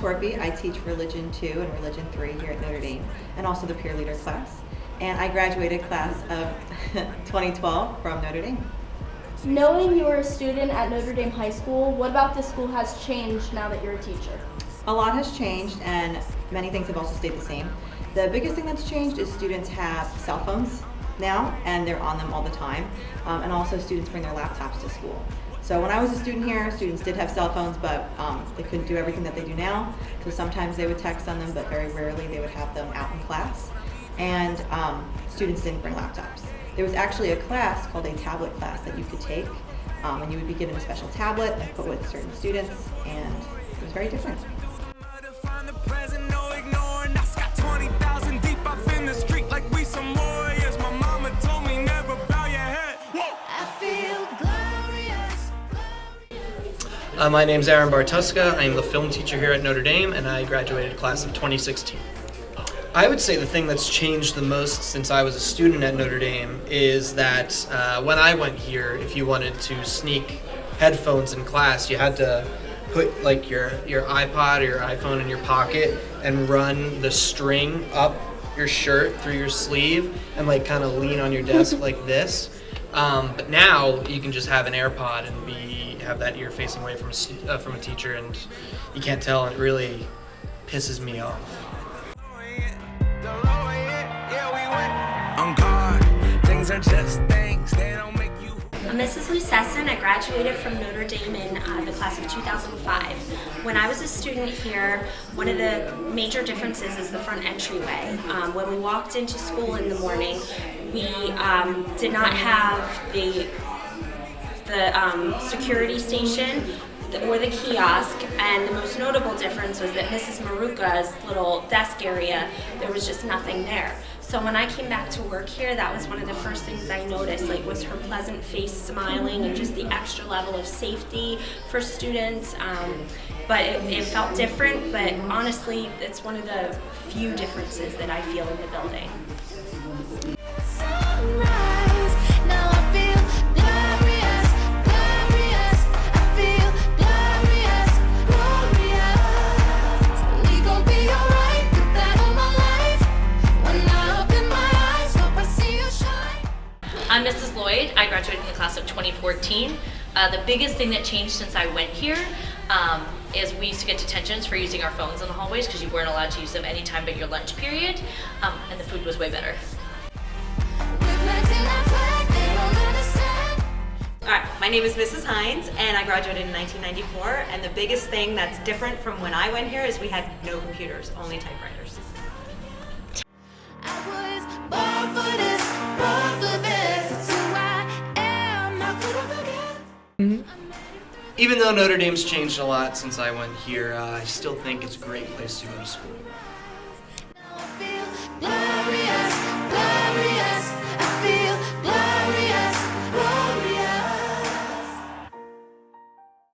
Torpy. I teach Religion 2 and Religion 3 here at Notre Dame, and also the peer leader class. And I graduated class of 2012 from Notre Dame. Knowing you were a student at Notre Dame High School, what about the school has changed now that you're a teacher? A lot has changed, and many things have also stayed the same. The biggest thing that's changed is students have cell phones now, and they're on them all the time. And also students bring their laptops to school. So when I was a student here, students did have cell phones, but they couldn't do everything that they do now. So sometimes they would text on them, but very rarely they would have them out in class. And students didn't bring laptops. There was actually a class called a tablet class that you could take, and you would be given a special tablet and put with certain students, and it was very different. My name's Aaron Bartuska. I am the film teacher here at Notre Dame, and I graduated class of 2016. I would say the thing that's changed the most since I was a student at Notre Dame is that when I went here, if you wanted to sneak headphones in class, you had to put like your iPod or your iPhone in your pocket and run the string up your shirt through your sleeve and like kind of lean on your desk like this. But now you can just have an AirPod and have that ear facing away from a teacher, and you can't tell, and it really pisses me off. I'm Mrs. Lucesson. I graduated from Notre Dame in the class of 2005. When I was a student here, one of the major differences is the front entryway. When we walked into school in the morning, we did not have the security station or the kiosk, and the most notable difference was that Mrs. Maruka's little desk area, there was just nothing there. So when I came back to work here, that was one of the first things I noticed, like was her pleasant face smiling and just the extra level of safety for students. But it felt different, but honestly, it's one of the few differences that I feel in the building. I'm Mrs. Lloyd. I graduated in the class of 2014. The biggest thing that changed since I went here is we used to get detentions for using our phones in the hallways because you weren't allowed to use them anytime but your lunch period, and the food was way better. Alright, my name is Mrs. Hines, and I graduated in 1994, and the biggest thing that's different from when I went here is we had no computers, only typewriters. Even though Notre Dame's changed a lot since I went here, I still think it's a great place to go to school.